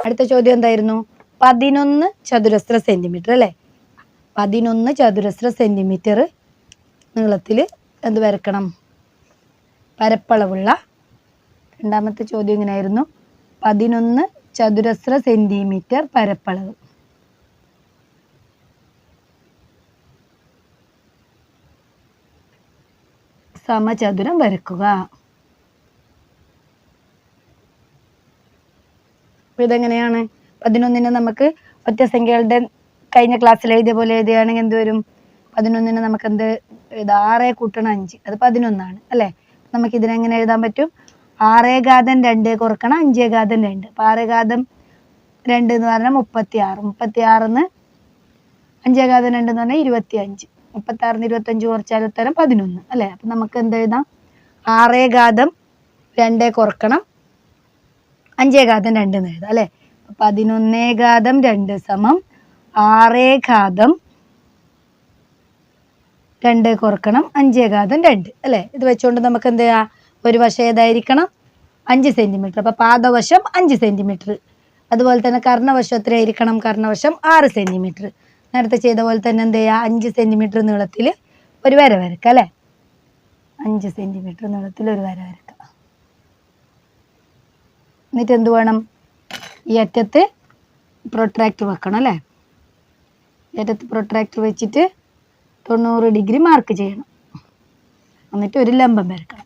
അടുത്ത ചോദ്യം എന്തായിരുന്നു? 11 ചതുരശ്ര സെന്റിമീറ്റർ അല്ലേ? 11 ചതുരശ്ര സെന്റിമീറ്റർ നീളത്തിൽ എന്ത് വരക്കണം? പരപ്പളവുള്ള. രണ്ടാമത്തെ ചോദ്യം ഇങ്ങനെയായിരുന്നു, 11 ചതുരശ്ര സെന്റിമീറ്റർ പരപ്പളവ്. സമചതുരം വരക്കുക. ഇതെങ്ങനെയാണ്? 11 നമുക്ക് ഒറ്റ സംഖ്യകളുടെ കഴിഞ്ഞ ക്ലാസ്സിൽ എഴുതിയ പോലെ എഴുതുകയാണെങ്കിൽ എന്ത് വരും? 11 നമുക്ക് എന്ത് എഴുതാം? 6 കൂട്ടണം 5, അത് 11 അല്ലേ? നമുക്ക് ഇതിനെങ്ങനെ എഴുതാൻ പറ്റും? 6 ഘാതം 2 കുറക്കണം 5 ഘാതം 2. അപ്പോൾ 6 ഘാതം 2 എന്ന് പറഞ്ഞാൽ 36. 36 5 ഘാതം 2 എന്ന് പറഞ്ഞാൽ 25. 36 25 കുറച്ചാൽ ഉത്തരം 11 അല്ലേ? അപ്പം നമുക്ക് എന്ത് എഴുതാം? 6 ഘാതം 2 കുറക്കണം 5 ഘാതം 2 എന്ന് എഴുതാം അല്ലേ? 11 ഘാതം 2 സമം 6 ഘാതം 2 കുറക്കണം 5 ഘാതം 2 അല്ലേ? ഇത് വെച്ചുകൊണ്ട് നമുക്ക് എന്ത് ചെയ്യാം? ഒരു വശം ഏതായിരിക്കണം? 5 സെന്റിമീറ്റർ. അപ്പോൾ പാദവശം 5 സെന്റിമീറ്റർ. അതുപോലെ തന്നെ കർണവശം എത്രയായിരിക്കണം? കർണവശം 6 സെന്റിമീറ്റർ. നേരത്തെ ചെയ്ത പോലെ തന്നെ എന്ത് ചെയ്യുക? 5 സെന്റിമീറ്റർ നീളത്തിൽ ഒരു വര വരക്കുക അല്ലേ? 5 സെന്റിമീറ്റർ നീളത്തിൽ ഒരു വര വരക്കുക. എന്നിട്ട് എന്ത് വേണം? ഈ അറ്റത്ത് പ്രൊട്രാക്ടർ വെക്കണം അല്ലേ? ഈ അറ്റത്ത് പ്രൊട്രാക്ടർ വെച്ചിട്ട് 90 ഡിഗ്രി മാർക്ക് ചെയ്യണം. എന്നിട്ട് ഒരു ലംബം വരക്കണം.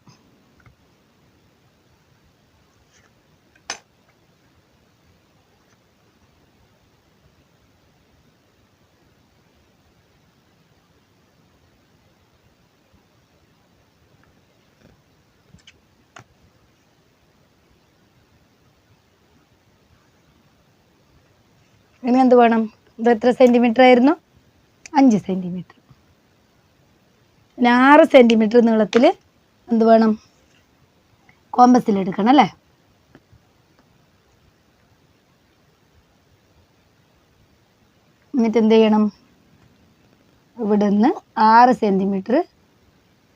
ഇനി എന്ത് വേണം? ഇത് എത്ര സെന്റിമീറ്റർ ആയിരുന്നു? 5 സെന്റിമീറ്റർ. പിന്നെ 6 സെന്റിമീറ്റർ നീളത്തിൽ എന്ത് വേണം? കോമ്പസിൽ എടുക്കണം അല്ലേ? എന്നിട്ട് എന്ത് ചെയ്യണം? ഇവിടെ നിന്ന് 6 സെന്റിമീറ്റർ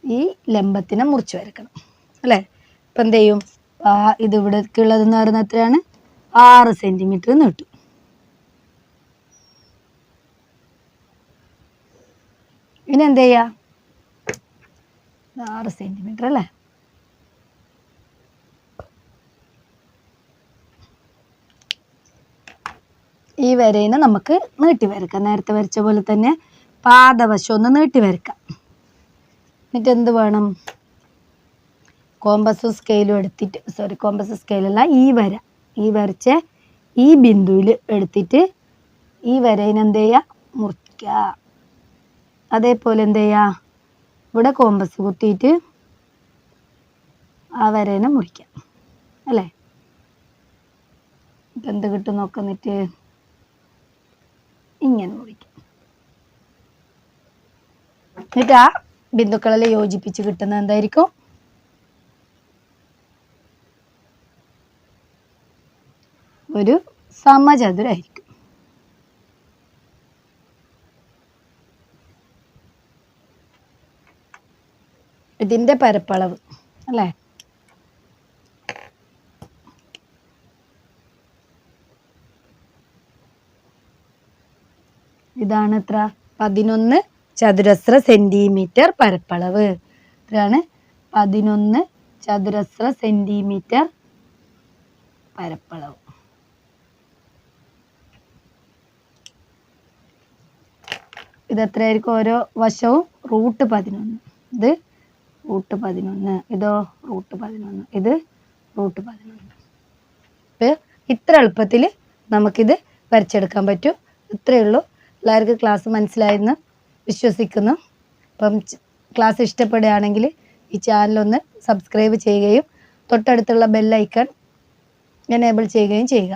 ഈ ലംബത്തിനെ മുറിച്ച് വരക്കണം അല്ലേ? ഇപ്പം എന്ത് ചെയ്യും? ഇത് ഇവിടേക്കുള്ളതെന്ന് പറയുന്നത് എത്രയാണ്? 6 സെന്റിമീറ്റർ നീട്ടും. ഇനി എന്ത് ചെയ്യുക? 6 സെന്റിമീറ്റർ അല്ലേ? ഈ വരയിനെ നമുക്ക് നീട്ടി വരക്കാം. നേരത്തെ വരച്ച പോലെ തന്നെ പാദവശം ഒന്ന് നീട്ടി വരക്കാം. എന്നിട്ട് എന്ത് വേണം? കോമ്പസും സ്കെയിലും എടുത്തിട്ട്, കോമ്പസ് സ്കെയിലല്ല, ഈ വരച്ച ഈ ബിന്ദുവിൽ എടുത്തിട്ട് ഈ വരയിനെ എന്ത് ചെയ്യുക? മുറിക്കുക. അതേപോലെ എന്ത് ചെയ്യുക? ഇവിടെ കോമ്പസ് കുത്തിയിട്ട് ആ വരേനെ മുറിക്കാം അല്ലേ? എന്ത് കിട്ടും നോക്കുന്നിട്ട് ഇങ്ങനെ മുറിക്കാം. എന്നിട്ട് ആ ബിന്ദുക്കളെ യോജിപ്പിച്ച് കിട്ടുന്നത് എന്തായിരിക്കും? ഒരു സമചതുരായിരിക്കും. ഇതിന്റെ പരപ്പളവ് അല്ലേ? ഇതാണ് എത്ര? 11 ചതുരശ്ര സെന്റിമീറ്റർ പരപ്പളവ്. എത്രയാണ്? 11 ചതുരശ്ര സെന്റിമീറ്റർ പരപ്പളവ്. ഇതെത്രയായിരിക്കും? ഓരോ വശവും √11. ഇത് √11, ഇതോ √11, ഇത് √11. ഇത്ര എളുപ്പത്തിൽ നമുക്കിത് വരച്ചെടുക്കാൻ പറ്റും. ഇത്രയേ ഉള്ളൂ. എല്ലാവർക്കും ക്ലാസ് മനസ്സിലായെന്ന് വിശ്വസിക്കുന്നു. അപ്പം ക്ലാസ് ഇഷ്ടപ്പെടുകയാണെങ്കിൽ ഈ ചാനലൊന്ന് സബ്സ്ക്രൈബ് ചെയ്യുകയും തൊട്ടടുത്തുള്ള ബെൽ ഐക്കൺ എനേബിൾ ചെയ്യുകയും ചെയ്യുക.